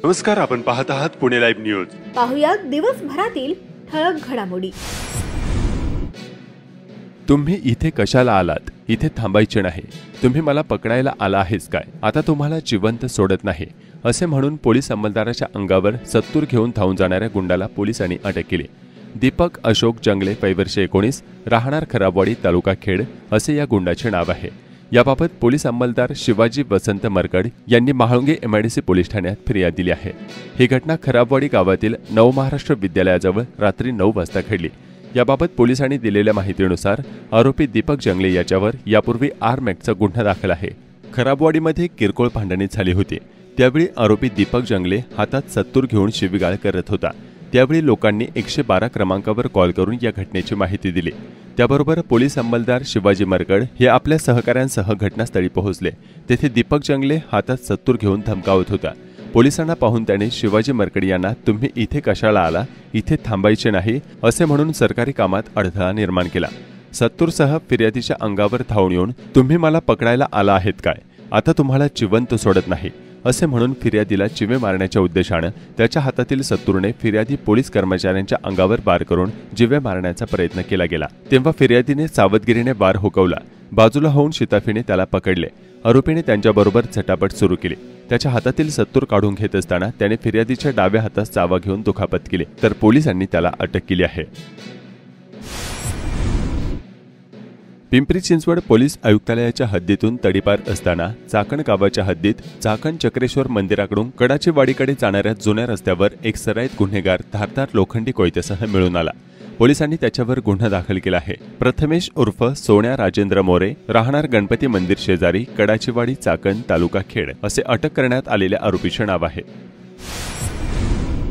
नमस्कार, आपण पाहत आहात पुणे लाईव्ह न्यूज। पाहुयात दिवसभरातील ठळक घडामोडी। तुम्ही इथे कशाला आलात? इथे थांबायचे नाही। तुम्ही मला पकडायला आला आहेस काय? आता तुम्हाला जिवंत सोडत नाही, असे म्हणून पोलीस अंमलदाराच्या अंगावर सत्तूर घेऊन धावून जाणाऱ्या गुंडाला पोलिसांनी अटक केली। दीपक अशोक जंगले, वय वर्ष 19, राहणार खराबवाडी, तालुका खेड असे या गुंडाचे नाव आहे। याबाबत पोलीस अंमलदार शिवाजी वसंत मरकड यांनी महाळुंगे MIDC पोलीस ठाण्यात फिर्याद दिली आहे। ही घटना खराबवाडी गावातील नवमहाराष्ट्र विद्यालयाजवळ रात्री 9 वाजता घडली। याबाबत पोलिसांनी दिलेल्या माहितीनुसार आरोपी दीपक जंगले याच्यावर यापूर्वी आर्मॅक्टचा गुन्हा दाखल आहे। खराबवाडीमध्ये किरकोळ भांडणे झाली होती। त्यावेळी आरोपी दीपक जंगले हातात सत्तूर घेऊन शिवीगाळ करत होता। त्यावेळी लोकांनी 112 क्रमांकावर कॉल करून या घटनेची माहिती दिली। त्याबरोबर पोलीस अंमलदार शिवाजी मरकड हे आपल्या सहकाऱ्यांसह घटनास्थळी पोहोचले। तेथे दीपक जंगले हातात सत्तूर घेऊन धमकावत होता। पोलिसांना पाहून त्याने शिवाजी मरकड यांना तुम्ही इथे कशाला आला? इथे थांबायचे नाही, असे म्हणून सरकारी कामात अडथळा निर्माण केला। सत्तूरसह फिर्यादीच्या अंगावर धावून येऊन तुम्ही मला पकडायला आला आहेत काय? आता तुम्हाला जिवंत सोडत नाही, असे म्हणून फिर्यादीला चिवे मारण्याच्या उद्देशाने त्याच्या हातातील सत्तूरने फिर्यादी पोलीस कर्मचाऱ्यांच्या अंगावर वार करून जिवे मारण्याचा प्रयत्न केला गेला। तेव्हा फिर्यादीने सावधगिरीने वार हुकवला। बाजूला होऊन शिताफीने त्याला पकडले। आरोपीने त्यांच्याबरोबर झटापट सुरू केली। त्याच्या हातातील सत्तूर काढून घेत असताना त्याने फिर्यादीच्या डाव्या हातात चावा घेऊन दुखापत केली, तर पोलिसांनी त्याला अटक केली आहे। पिंपरी चिंचवड पोलीस आयुक्तालयाच्या हद्दीतून तडीपार असताना चाकण गावाच्या हद्दीत चाकण चक्रेश्वर मंदिराकडून कडाची वाडीकडे जाणाऱ्या जुन्या रस्त्यावर एक सराईत गुन्हेगार धारदार लोखंडी कोयत्यासह मिळून आला। पोलिसांनी त्याच्यावर गुन्हा दाखल केला आहे। प्रथमेश उर्फ सोन्या राजेंद्र मोरे, राहणार गणपती मंदिर शेजारी, कडाचीवाडी, चाकण, तालुका खेड असे अटक करण्यात आलेल्या आरोपीचे नाव आहे।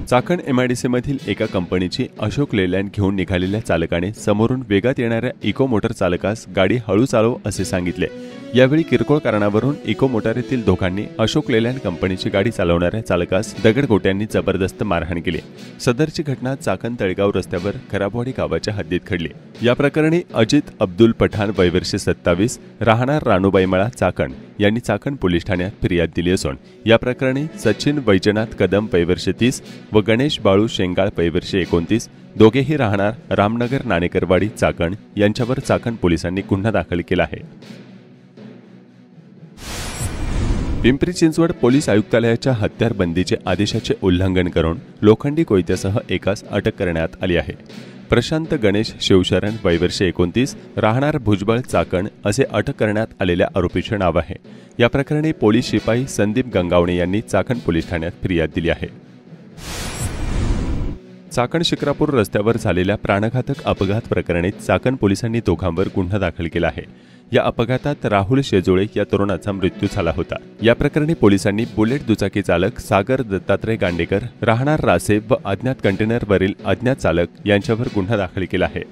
चाकण MIDC मधील एका कंपनीची अशोक लेलँड घेऊन निघालेल्या चालकाने समोरून वेगात येणाऱ्या इको मोटर चालकास गाडी हळू चालव असे सांगितले। यावेळी किरकोळ कारणावरून इको मोटारीतील दोघांनी अशोक लेलँड कंपनीची गाडी चालवणाऱ्या चालकास दगडगोट्यांनी जबरदस्त मारहाण केली। सदरची घटना चाकण तळेगाव रस्त्यावर खराबवाडी गावाच्या हद्दीत घडली। या प्रकरणी अजित अब्दुल पठाण, वय वर्ष 27, राहणार राणूबाईमळा, चाकण यांनी चाकण पोलीस ठाण्यात फिर्याद दिली असून या प्रकरणी सचिन वैजनाथ कदम, वय वर्ष 30 व गणेश बाळू शेंगाळ, वय वर्ष 29, दोघेही राहणार रामनगर नाणेकरवाडी, चाकण यांच्यावर चाकण पोलिसांनी गुन्हा दाखल केला आहे। पिंपरी चिंचवड पोलीस आयुक्तालयाच्या हत्यारबंदीचे आदेशाचे उल्लंघन करून लोखंडी कोयत्यासह एकास अटक करण्यात आली आहे। प्रशांत गणेश शिवशरण, वय वर्ष 29, राहणार भुजबळ, चाकण असे अटक करण्यात आलेल्या आरोपीचे नाव आहे। या प्रकरणी पोलीस शिपाई संदीप गंगावणे यांनी चाकण पोलीस ठाण्यात फिर्याद दिली आहे। चाकण शिक्रापूर रस्त्यावर झालेल्या प्राणघातक अपघात प्रकरणी चाकण पोलिसांनी दोघांवर गुन्हा दाखल केला आहे। या अपघातात राहुल शेजोळे या तरुणाचा मृत्यू झाला होता। या प्रकरणी पोलिसांनी बुलेट दुचाकी चालक सागर दत्तात्रय गांडेकर, राहणार रासे व अज्ञात कंटेनरवरील अज्ञात चालक यांच्यावर गुन्हा दाखल केला आहे।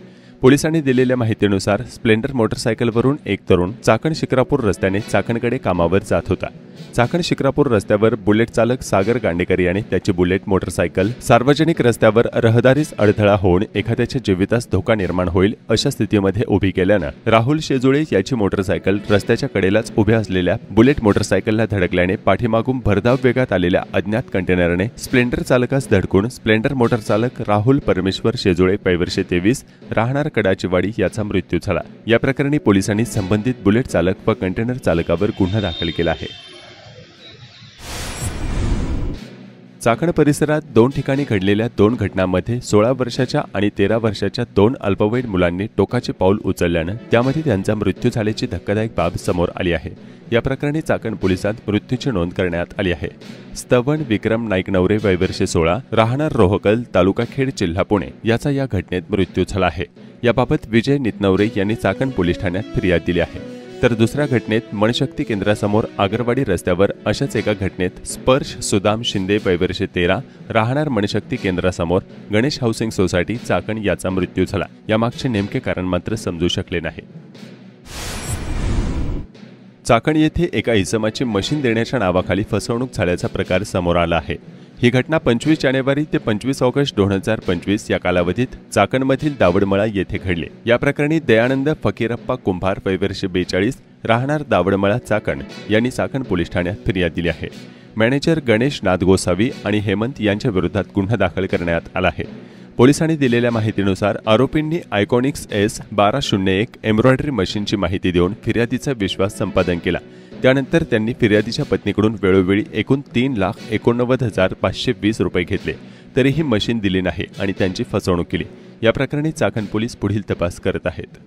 पोलिसांनी दिलेल्या माहितीनुसार स्प्लेंडर मोटरसायकलवरून एक तरुण चाकण शिक्रापूर रस्त्याने चाकणकडे कामावर जात होता। चाकण शिक्रापूर रस्त्यावर बुलेट चालक सागर गांडेकर याने त्याची बुलेट मोटरसायकल सार्वजनिक रस्त्यावर रहदारीस अडथळा होऊन एखाद्याच्या जीवितास धोका निर्माण होईल अशा स्थितीमध्ये उभी केल्यानं राहुल शेजुळे याची मोटरसायकल रस्त्याच्या कडेलाच उभ्या असलेल्या बुलेट मोटरसायकलला धडकल्याने पाठीमागून भरधाव वेगात आलेल्या अज्ञात कंटेनरने स्प्लेंडर चालकास धडकून स्प्लेंडर मोटर चालक राहुल परमेश्वर शेजुळे, वय वर्ष 23, राहणार कडाचीवाडी याचा मृत्यू झाला। या प्रकरणी पोलिसांनी संबंधित बुलेट चालक व कंटेनर चालकावर गुन्हा दाखल केला आहे। चाकण परिसरात 2 ठिकाणी घडलेल्या 2 घटनांमध्ये 16 वर्षाच्या आणि 13 वर्षाच्या 2 अल्पवयीन मुलांनी टोकाचे पाऊल उचलल्यानं त्यामध्ये त्यांचा मृत्यू झाल्याची धक्कादायक बाब समोर आली आहे। या प्रकरणी चाकण पोलिसात मृत्यूची नोंद करण्यात आली आहे। स्तवन विक्रम नाईक नवरे, वय वर्ष 16, राहणार रोहकल, तालुका खेड, जिल्हा पुणे याचा या घटनेत मृत्यू झाला आहे। याबाबत विजय नितनवरे यांनी चाकण पोलीस ठाण्यात फिर्याद दिली आहे। तर दुसऱ्या घटनेत मनशक्ती केंद्रासमोर आगरवाडी रस्त्यावर अशाच एका घटनेत स्पर्श सुदाम शिंदे, वय वर्ष 13, राहणार मनशक्ती केंद्रासमोर गणेश हाऊसिंग सोसायटी, चाकण याचा मृत्यू झाला। यामागचे नेमके कारण मात्र समजू शकले नाही। चाकण येथे एका इसमाची मशीन देण्याच्या नावाखाली फसवणूक झाल्याचा प्रकार समोर आला आहे। ही घटना 25 जानेवारी ते 25 ऑगस्ट 2025 या कालावधीत चाकणमधील दावडमळा येथे घडली। या प्रकरणी दयानंद फकीरप्पा कुंभार, वय वर्ष 42, राहणार दावडमळा, चाकण यांनी चाकण पोलीस ठाण्यात फिर्याद दिली आहे। मॅनेजर गणेश नादगोसावी आणि हेमंत यांच्या विरोधात गुन्हा दाखल करण्यात आला आहे. पोलिसांनी दिलेल्या माहितीनुसार आरोपींनी आयकॉनिक्स S1201 एम्ब्रॉयडरी मशीनची माहिती देऊन फिर्यादीचा विश्वास संपादन केला. त्यानंतर त्यांनी फिर्यादीच्या पत्नीकडून वेळोवेळी एकूण 3,89,520 रुपये घेतले, तरीही मशीन दिली नाही आणि त्यांची फसवणूक केली. या प्रकरणी चाकण पोलीस पुढील तपास करत आहेत.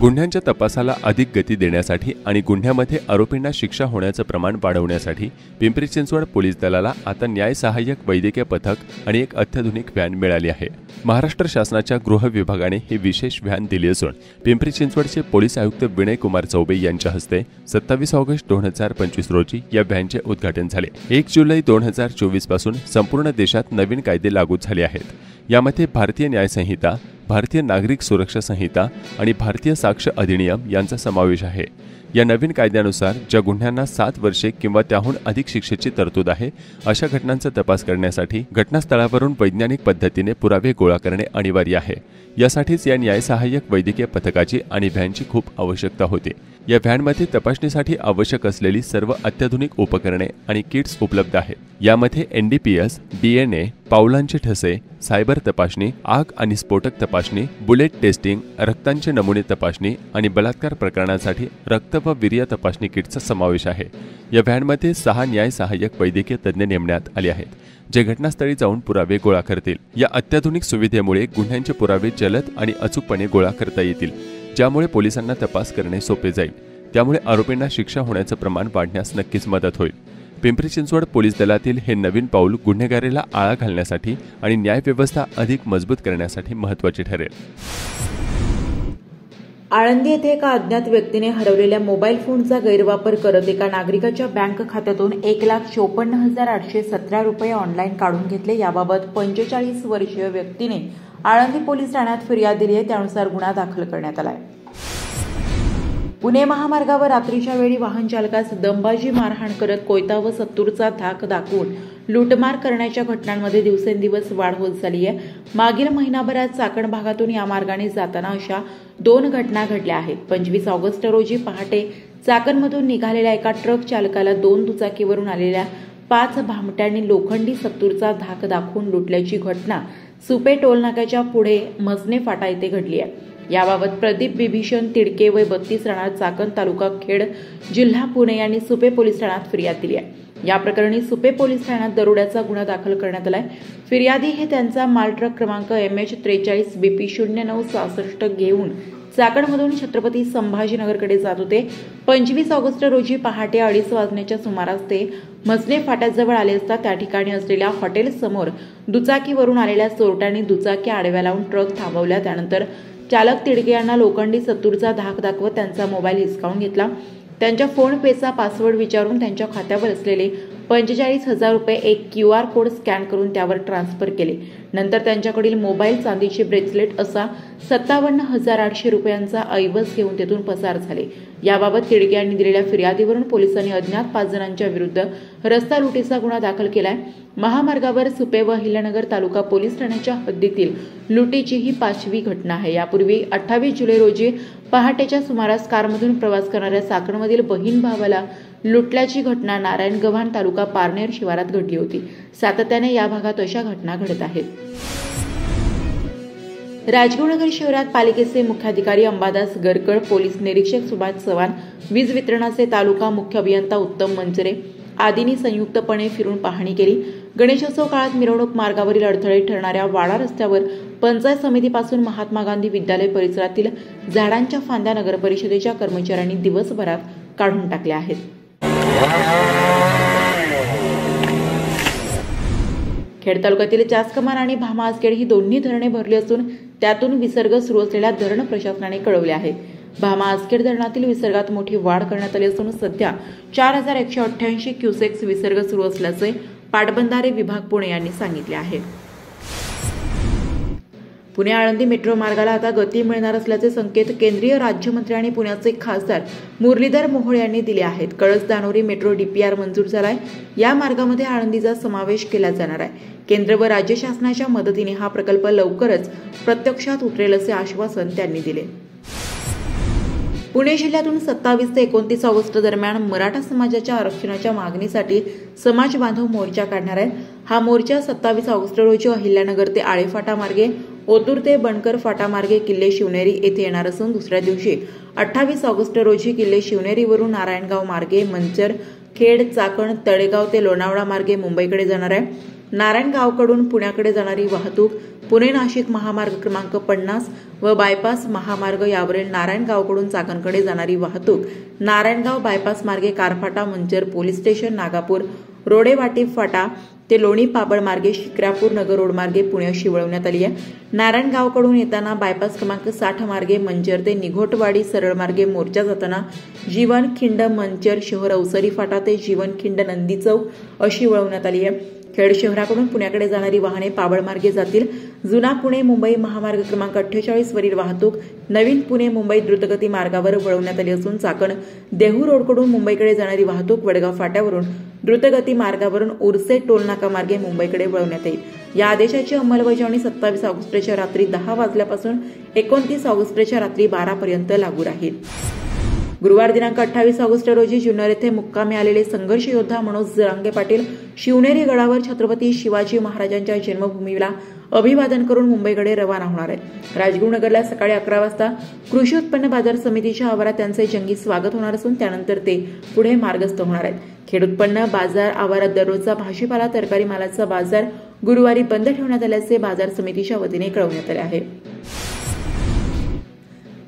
गुन्ह्यांच्या तपासाला अधिक गती देण्यासाठी आणि गुन्ह्यामध्ये आरोपींना शिक्षा होण्याचं प्रमाण वाढवण्यासाठी पिंपरी चिंचवड पोलीस दलाला आता न्याय सहाय्यक वैद्यकीय पथक आणि एक अत्याधुनिक व्हॅन मिळाली आहे. महाराष्ट्र शासनाच्या गृह विभागाने ही विशेष व्हॅन दिली असून पिंपरी चिंचवडचे पोलीस आयुक्त विनय कुमार चौबे यांच्या हस्ते 27 ऑगस्ट 2025 रोजी या व्हॅनचे उद्घाटन झाले. 1 जुलै 2024 पासून संपूर्ण देशात नवीन कायदे लागू झाले आहेत. यामध्ये भारतीय न्याय संहिता, भारतीय नागरिक सुरक्षा संहिता आणि भारतीय साक्ष अधिनियम यांचा समावेश आहे. या नवीन कायद्यानुसार ज्या गुन्ह्यांना 7 वर्षे किंवा त्याहून अधिक शिक्षेची तरतूद आहे, अशा घटनांचा तपास करण्यासाठी घटनास्थळावरून वैज्ञानिक पद्धतीने पुरावे गोळा करणे अनिवार्य आहे. यासाठीच या न्यायसहाय्यक वैद्यकीय पथकाची आणि व्हॅनची खूप आवश्यकता होती. या व्हॅनमध्ये तपासणीसाठी आवश्यक असलेली सर्व अत्याधुनिक उपकरणे आणि किट्स उपलब्ध आहेत. यामध्ये NDPS, DNA, पावलांचे ठसे, सायबर तपासणी, आग आणि स्फोटक तपासणी, बुलेट टेस्टिंग, रक्तांचे नमुने तपासणी आणि बलात्कार प्रकरणांसाठी रक्त व वीर्य तपासणी किटचा समावेश आहे. या व्हॅनमध्ये 6 न्याय सहाय्यक वैद्यकीय तज्ज्ञ नेमण्यात आले आहेत, जे घटनास्थळी जाऊन पुरावे गोळा करतील. या अत्याधुनिक सुविधेमुळे गुन्ह्यांचे पुरावे जलद आणि अचूकपणे गोळा करता येतील, ज्यामुळे पोलिसांना तपास करणे सोपे जाईल. त्यामुळे आरोपींना शिक्षा होण्याचं प्रमाण वाढण्यास नक्कीच मदत होईल. पिंपरी चिंचवड पोलीस दलातील हे नवीन पाऊल गुन्हेगारीला आळा घालण्यासाठी आणि न्यायव्यवस्था अधिक मजबूत करण्यासाठी महत्त्वाचे ठरेल. आळंदी येथे एका अज्ञात व्यक्तीने हरवलेल्या मोबाईल फोनचा गैरवापर करत एका नागरिकाच्या बँक खात्यातून 1,54,817 रुपये ऑनलाईन काढून घेतले. याबाबत 45 वर्षीय व्यक्तीने आळंदी पोलीस ठाण्यात फिर्याद दिली आहे. त्यानुसार गुन्हा दाखल करण्यात आला आहे. पुणे महामार्गावर रात्रीच्या वेळी वाहन चालकास दमबाजी मारहाण करत कोयता व सत्तूरचा धाक दाखवून लूटमार करण्याच्या घटनांमध्ये दिवसेंदिवस वाढ होत झाली आहे. मागील महिनाभरात चाकण भागातून या मार्गाने जाताना अशा 2 घटना घडल्या आहेत. 25 ऑगस्ट रोजी पहाटे चाकणमधून निघालेल्या एका ट्रक चालकाला 2 दुचाकीवरून आलेल्या 5 भामट्यांनी लोखंडी सत्तूरचा धाक दाखवून लुटल्याची घटना सुपे टोलनाक्याच्या पुढे मजने फाटा येथे घडली आहे. याबाबत प्रदीप बिभीषण तिडके वय 32 राहणार चाकण, तालुका खेड, जिल्हा पुणे यांनी सुपे पोलीस ठाण्यात फिर्याद दिली आहे. या प्रकरणी सुपे पोलीस ठाण्यात दरोड्याचा गुन्हा दाखल करण्यात आलाय. फिर्यादी हे त्यांचा माल ट्रक क्रमांक MH43 BP 0966 घेऊन चाकणमधून छत्रपती संभाजीनगरकडे जात होते. 25 ऑगस्ट रोजी पहाटे 2:30 वाजण्याच्या सुमारास ते मसने फाट्याजवळ आले असता त्या ठिकाणी असलेल्या हॉटेल समोर दुचाकीवरून आलेल्या चोरट्यांनी दुचाकी आडव्या लावून ट्रक थांबवल्या. त्यानंतर चालक तिडके यांना लोखंडी सत्तूरचा धाक दाखवत त्यांचा मोबाईल हिसकावून घेतला. त्यांच्या फोन पेचा पासवर्ड विचारून त्यांच्या खात्यावर असलेले 45,000 रुपये एक QR कोड स्कॅन करून त्यावर ट्रान्सफर केले. नंतर त्यांच्याकडील मोबाईल, चांदीचे ब्रेसलेट असा 57,800 रुपयांचा ऐवज घेऊन तेथून पसार झाले. याबाबत तिडके यांनी दिलेल्या फिर्यादीवरून पोलिसांनी अज्ञात 5 जणांच्या विरुद्ध रस्ता लुटीचा गुन्हा दाखल केलाय. महामार्गावर सुपे व अहिल्यानगर तालुका पोलीस ठाण्याच्या हद्दीतील लुटीची ही 5वी घटना आहे. यापूर्वी 28 जुलै रोजी पहाटेच्या सुमारास कारमधून प्रवास करणाऱ्या चाकणमधील बहीण भावाला लुटल्याची घटना नारायण गव्हाण तालुका पारनेर शिवारात घडली होती. सातत्याने या भागात अशा घटना घडत आहेत. राजगुरुनगर शहरात पालिकेचे मुख्याधिकारी अंबादास गरकळ, पोलीस निरीक्षक सुभाष चव्हाण, वीज वितरणाचे तालुका मुख्य अभियंता उत्तम मंचरे आदींनी संयुक्तपणे फिरून पाहणी केली. गणेशोत्सव काळात मिरवणूक मार्गावरील अडथळे ठरणाऱ्या वाडा रस्त्यावर पंचायत समितीपासून महात्मा गांधी विद्यालय परिसरातील झाडांच्या फांद्या नगर परिषदेच्या कर्मचाऱ्यांनी दिवसभरात काढून टाकल्या आहेत. खेड तालुक्यातील चासकमान आणि भामा आसखेड ही दोन्ही धरणे भरली असून त्यातून विसर्ग सुरू असलेल्या धरण प्रशासनाने कळवले आहे. भामा आसखेड धरणातील विसर्गात मोठी वाढ करण्यात आली असून सध्या 4,188 क्युसेक्स विसर्ग सुरू असल्याचे पाटबंधारे विभाग पुणे यांनी सांगितले आहे. पुणे आळंदी मेट्रो मार्गाला आता गती मिळणार असल्याचे संकेत केंद्रीय राज्यमंत्री आणि पुण्याचे खासदार मुरलीधर मोहोळ यांनी दिले आहेत. कळस दानोरी मेट्रो DPR मंजूर झालाय. या मार्गामध्ये आळंदीचा समावेश केला जाणार आहे. केंद्र व राज्य शासनाच्या मदतीने हा प्रकल्प लवकरच प्रत्यक्षात उतरेल असे आश्वासन त्यांनी दिले. पुणे जिल्ह्यातून 27 ते 29 ऑगस्ट दरम्यान मराठा समाजाच्या आरक्षणाच्या मागणीसाठी समाज बांधव मोर्चा काढणार आहे. हा मोर्चा 27 ऑगस्ट रोजी अहिल्यानगर ते आळे फाटा मार्गे, ओतूर ते बनकर फाटा मार्गे किल्ले शिवनेरी येथे येणार असून दुसऱ्या दिवशी 28 ऑगस्ट रोजी किल्ले शिवनेरीवरून नारायणगाव मार्गे मंचर, खेड, चाकण, तळेगाव ते लोणावळा मार्गे मुंबईकडे जाणार आहे. नारायणगावकडून पुण्याकडे जाणारी वाहतूक पुणे नाशिक महामार्ग क्रमांक 50 व बायपास महामार्ग यावरील नारायणगावकडून चाकणकडे जाणारी वाहतूक नारायणगाव बायपास मार्गे कारफाटा, मंचर, पोलीस स्टेशन, नागापूर, रोडेवाटी फाटा ते लोणी पाबळ मार्गे शिक्रापूर नगर रोड मार्गे पुणे अशी वळवण्यात आली आहे. नारायणगावकडून येताना बायपास क्रमांक 60 मार्गे मंचर ते निघोटवाडी सरळ मार्गे मोर्चा जाताना जीवन खिंड मंचर शहर अवसरी फाटा ते जीवन खिंड नंदी चौक अशी वळवण्यात आली आहे. खेड शहराकडून पुण्याकडे जाणारी वाहने पाबळ मार्गे जातील. जुना पुणे मुंबई महामार्ग क्रमांक 48 वरील वाहतूक नवीन पुणे मुंबई द्रुतगती मार्गावर वळवण्यात आली असून चाकण देहू रोडकडून मुंबईकडे जाणारी वाहतूक वडगाव फाट्यावरून द्रुतगती मार्गावरून उर्से टोलनाका मार्गे मुंबईकडे वळवण्यात येईल. या आदेशाची अंमलबजावणी 27 ऑगस्टच्या रात्री 10 वाजल्यापासून 29 ऑगस्टच्या रात्री 12 पर्यंत लागू राहील. गुरुवार दिनांक 28 ऑगस्ट रोजी जुन्नर येथे मुक्कामी आलेले संघर्ष योद्धा मनोज जरांगे पाटील शिवनेरी गडावर छत्रपती शिवाजी महाराजांच्या जन्मभूमीला अभिवादन करून मुंबईकडे रवाना होणार आहेत. राजगुरुनगरला सकाळी 11 वाजता कृषी उत्पन्न बाजार समितीच्या आवारात त्यांचे जंगी स्वागत होणार असून त्यानंतर ते पुढे मार्गस्थ होणार आहेत. खेड उत्पन्न बाजार आवारात दररोजचा भाजीपाला तरकारी मालाचा बाजार गुरुवारी बंद ठेवण्यात आल्याचे बाजार समितीच्या वतीने कळवण्यात आले आहे.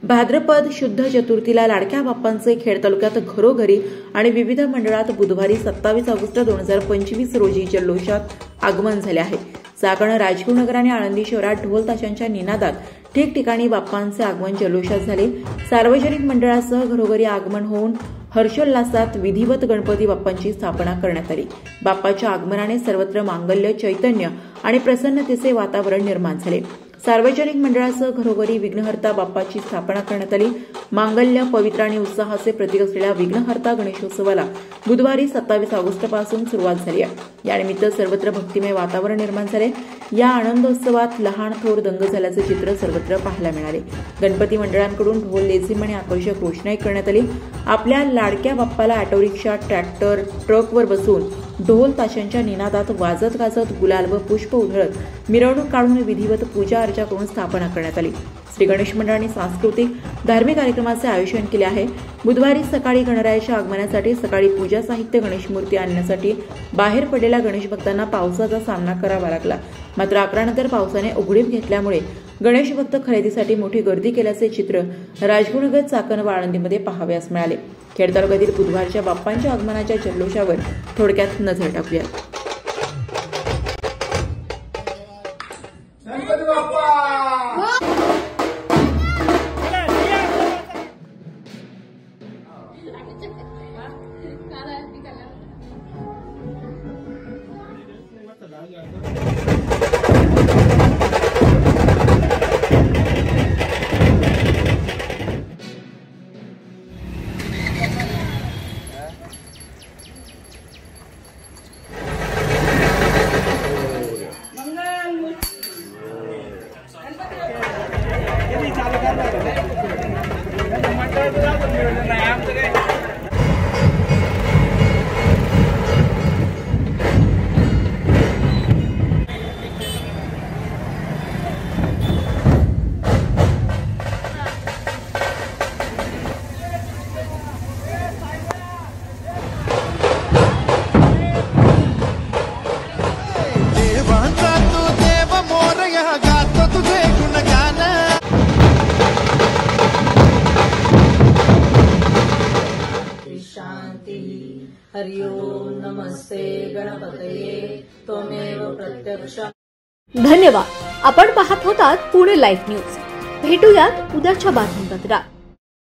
भाद्रपद शुद्ध चतुर्थीला लाडक्या बाप्पांचे खेड तालुक्यात घरोघरी आणि विविध मंडळात बुधवारी 27 ऑगस्ट 2025 रोजी जल्लोषात आगमन झाले आहे. चाकण, राजगुरुनगर आणि आळंदी शहरात ढोल ताशांच्या निनादात ठिकठिकाणी बाप्पांचे आगमन जल्लोषात झाले. सार्वजनिक मंडळासह घरोघरी आगमन होऊन हर्षोल्लासात विधिवत गणपती बाप्पांची स्थापना करण्यात आली. बाप्पाच्या आगमनाने सर्वत्र मांगल्य, चैतन्य आणि प्रसन्नतेचे वातावरण निर्माण झाले. सार्वजनिक मंडळासह घरोघरी विघ्नहर्ता बाप्पाची स्थापना करण्यात आली. मांगल्य, पवित्र आणि उत्साहाचे प्रतीक असलेल्या विघ्नहर्ता गणेशोत्सवाला बुधवारी 27 ऑगस्ट पासून सुरुवात झाली आहे. यानिमित्त सर्वत्र भक्तिमय वातावरण निर्माण झाले. या आनंदोत्सवात लहान थोर दंग झाल्याचे चित्र सर्वत्र पाहायला मिळाले. गणपती मंडळांकडून ढोल, लेझिम आणि आकर्षक रोषणाई करण्यात आली. आपल्या लाडक्या बाप्पाला ऑटो रिक्षा, ट्रॅक्टर, ट्रकवर बसून ढोल ताशांच्या निनादात वाजत गाजत गुलाल व पुष्प उधळत मिरवणूक काढून विधिवत पूजा अर्चा करून स्थापना करण्यात आली. श्री गणेश मंडळाने सांस्कृतिक धार्मिक कार्यक्रमाचे आयोजन केले आहे. बुधवारी सकाळी गणरायाच्या आगमनासाठी सकाळी पूजा साहित्य, गणेश मूर्ती आणण्यासाठी बाहेर पडलेल्या गणेश भक्तांना पावसाचा सामना करावा लागला. मात्र 11 नंतर पावसाने उघडीप घेतल्यामुळे गणेश भक्त खरेदीसाठी मोठी गर्दी केल्याचे चित्र राजगुरुनगर, चाकण व आळंदीमध्ये पाहावयास मिळाले. खेड तालुक्यातील बुधवारच्या बाप्पांच्या आगमनाच्या जल्लोषावर थोडक्यात नजर टाकूया. हरिओम नमस्ते गणपतये त्वमेव प्रत्यक्ष. धन्यवाद. आपण पाहत होतात पुणे लाईव्ह न्यूज. भेटूयात उद्याच्या बातमीपत्रात.